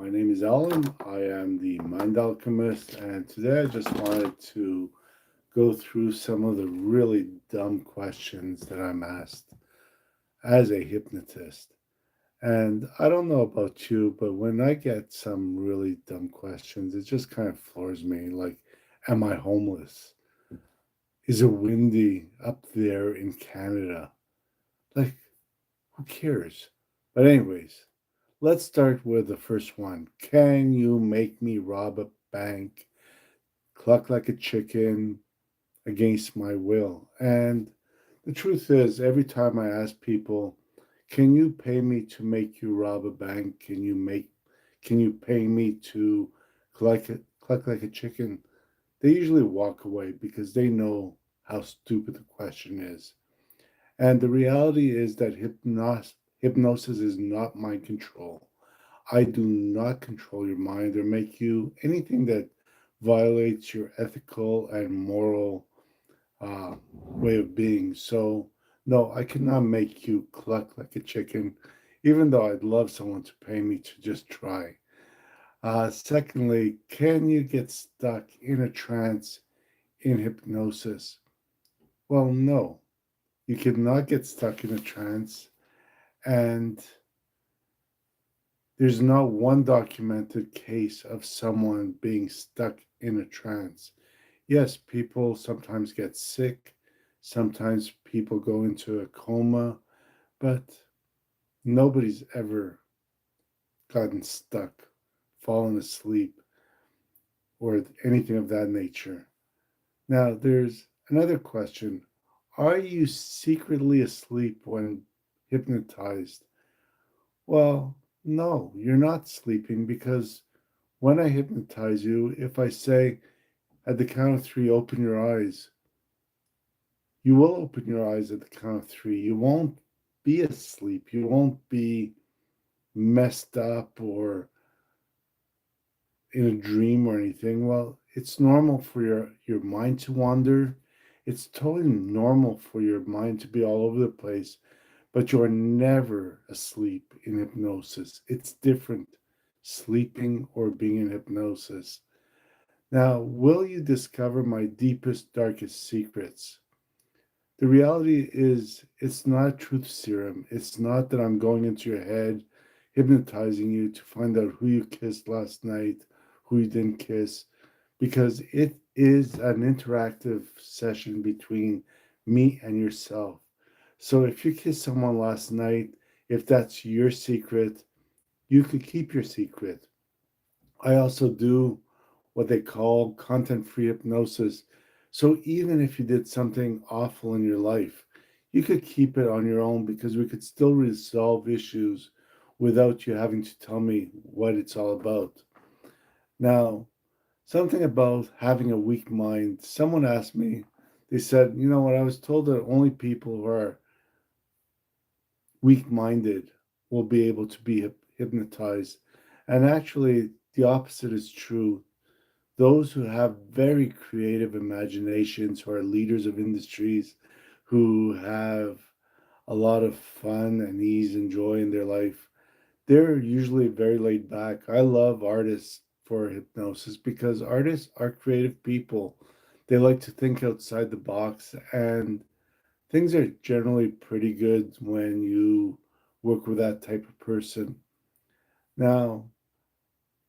My name is Alan. I am the Mind Alchemist, and today I just wanted to go through some of the really dumb questions that I'm asked as a hypnotist. And I don't know about you, but when I get some really dumb questions, it just kind of floors me. Like, am I homeless? Is it windy up there in Canada? Like, who cares? But, anyways, let's start with the first one. Can you make me rob a bank, cluck like a chicken against my will? And the truth is, every time I ask people, can you pay me to make you rob a bank? Can you pay me to cluck like a chicken? They usually walk away because they know how stupid the question is. And the reality is that hypnosis is not mind control. I do not control your mind or make you anything that violates your ethical and moral way of being. So, no, I cannot make you cluck like a chicken, even though I'd love someone to pay me to just try. Secondly, can you get stuck in a trance in hypnosis? Well, no, you cannot get stuck in a trance, and there's not one documented case of someone being stuck in a trance. Yes, people sometimes get sick, sometimes people go into a coma, but nobody's ever gotten stuck, fallen asleep, or anything of that nature. Now, there's another question. Are you secretly asleep when hypnotized? Well, no, you're not sleeping because when I hypnotize you, if I say at the count of three, open your eyes, you will open your eyes at the count of three. You won't be asleep. You won't be messed up or in a dream or anything. Well, it's normal for your mind to wander. It's totally normal for your mind to be all over the place, but you're never asleep in hypnosis. It's different sleeping or being in hypnosis. Now, will you discover my deepest, darkest secrets? The reality is, it's not a truth serum. It's not that I'm going into your head, hypnotizing you to find out who you kissed last night, who you didn't kiss, because it is an interactive session between me and yourself. So if you kissed someone last night, if that's your secret, you could keep your secret. I also do what they call content free hypnosis. So even if you did something awful in your life, you could keep it on your own because we could still resolve issues without you having to tell me what it's all about. Now, something about having a weak mind. Someone asked me, they said, you know what, I was told that only people who are weak minded will be able to be hypnotized. And actually, the opposite is true. Those who have very creative imaginations, who are leaders of industries, who have a lot of fun and ease and joy in their life, they're usually very laid back. I love artists for hypnosis because artists are creative people. They like to think outside the box, and things are generally pretty good when you work with that type of person. Now,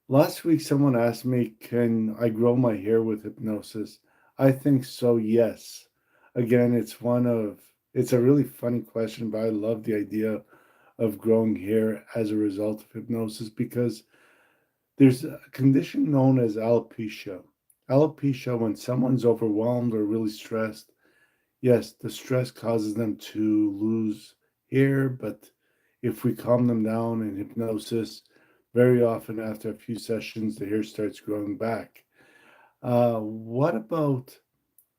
last week, someone asked me, can I grow my hair with hypnosis? I think so, yes. Again, it's a really funny question, but I love the idea of growing hair as a result of hypnosis because there's a condition known as alopecia. Alopecia, when someone's overwhelmed or really stressed, yes, the stress causes them to lose hair, but if we calm them down in hypnosis, very often after a few sessions, the hair starts growing back. What about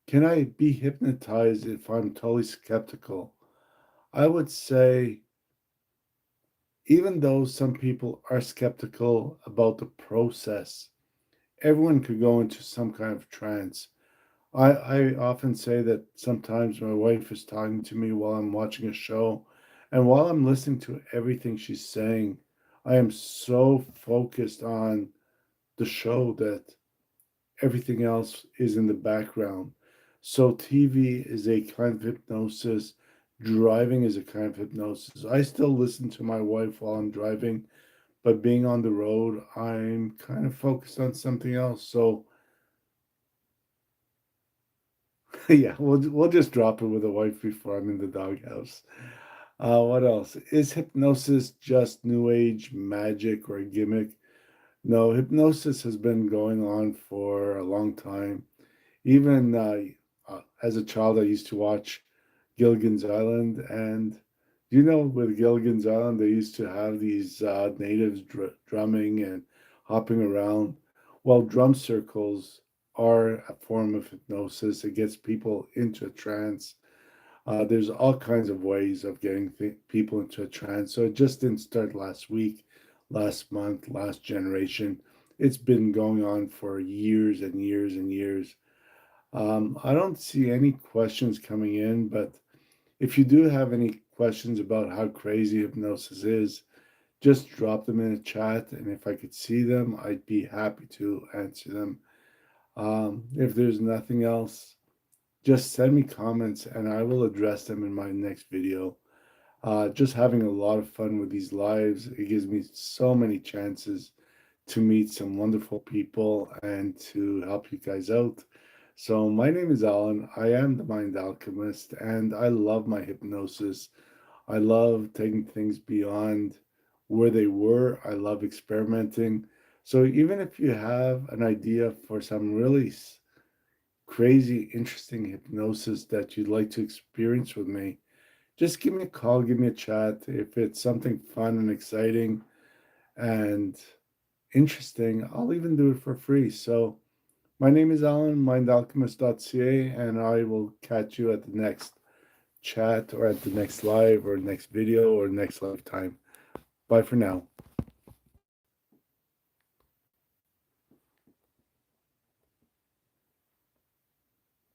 can I be hypnotized if I'm totally skeptical? I would say, even though some people are skeptical about the process, everyone could go into some kind of trance. I often say that sometimes my wife is talking to me while I'm watching a show, and while I'm listening to everything she's saying, I am so focused on the show that everything else is in the background. So TV is a kind of hypnosis. Driving is a kind of hypnosis. I still listen to my wife while I'm driving, but being on the road, I'm kind of focused on something else. So yeah, we'll just drop it with the wife before I'm in the doghouse. What else? Is hypnosis just new age magic or a gimmick? No, hypnosis has been going on for a long time. Even as a child, I used to watch Gilligan's Island, and with Gilligan's Island, they used to have these natives drumming and hopping around. Well, drum circles are a form of hypnosis. It gets people into a trance. There's all kinds of ways of getting people into a trance. So it just didn't start last week, last month, last generation. It's been going on for years and years and years. I don't see any questions coming in, but if you do have any questions about how crazy hypnosis is, just drop them in a chat, and if I could see them, I'd be happy to answer them. If there's nothing else, just send me comments and I will address them in my next video. Just having a lot of fun with these lives. It gives me so many chances to meet some wonderful people and to help you guys out. So, my name is Alan. I am the Mind Alchemist, and I love my hypnosis. I love taking things beyond where they were. I love experimenting. So, even if you have an idea for some really crazy, interesting hypnosis that you'd like to experience with me, just give me a call, give me a chat. If it's something fun and exciting and interesting, I'll even do it for free. So, my name is Alan, mindalchemist.ca, and I will catch you at the next chat or at the next live or next video or next lifetime. Bye for now.